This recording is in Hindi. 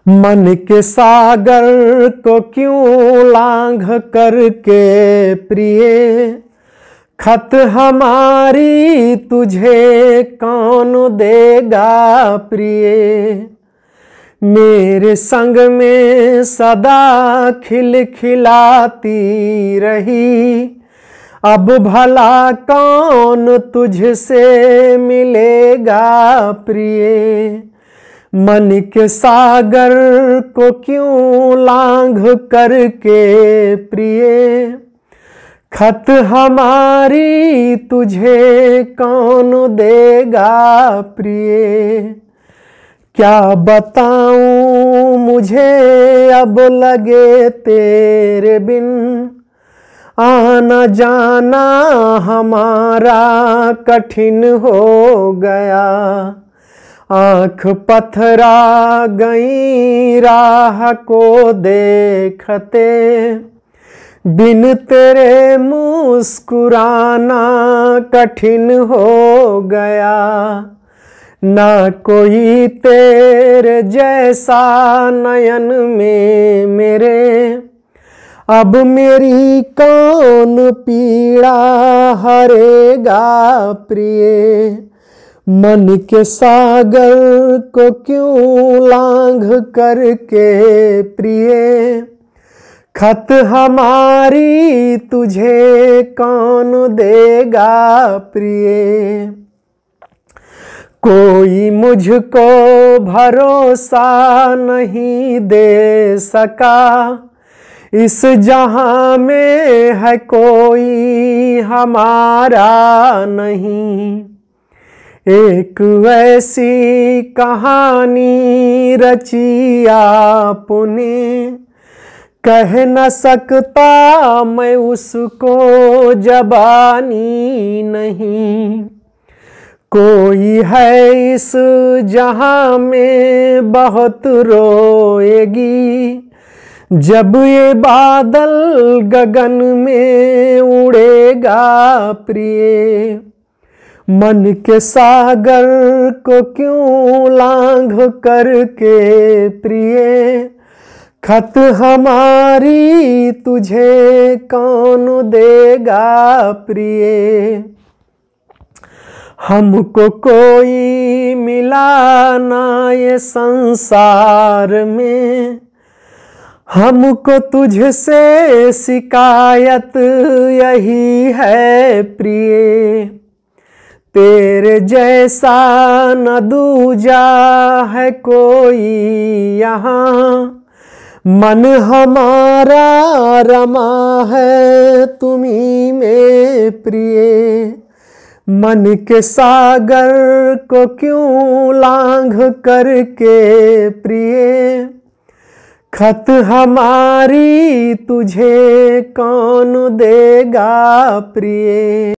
मन के सागर को क्यों लांघ करके प्रिय, खत हमारी तुझे कौन देगा प्रिय। मेरे संग में सदा खिलखिलाती रही, अब भला कौन तुझसे मिलेगा प्रिय। मन के सागर को क्यों लांघ करके प्रिय, खत हमारी तुझे कौन देगा प्रिय। क्या बताऊं मुझे अब लगे तेरे बिन, आना जाना हमारा कठिन हो गया। आँख पथरा गई राह को देखते, बिन तेरे मुस्कुराना कठिन हो गया। ना कोई तेरे जैसा नयन में मेरे, अब मेरी कौन पीड़ा हरेगा प्रिय। मन के सागर को क्यों लांघ करके प्रिय, खत हमारी तुझे कौन देगा प्रिय। कोई मुझको भरोसा नहीं दे सका, इस जहां में है कोई हमारा नहीं। एक ऐसी कहानी रची आपने, कह न सकता मैं उसको ज़बानी नहीं। कोई है इस जहां में बहुत रोएगी, जब ये बादल गगन में उड़ेगा प्रिय। मन के सागर को क्यों लांघ करके प्रिय, खत हमारी तुझे कौन देगा प्रिय। हमको कोई मिला ना ये संसार में, हमको तुझसे शिकायत यही है प्रिय। तेरे जैसा न दूजा है कोई यहाँ, मन हमारा रमा है तुम्हीं में प्रिय। मन के सागर को क्यों लांघ करके प्रिय, खत हमारी तुझे कौन देगा प्रिय।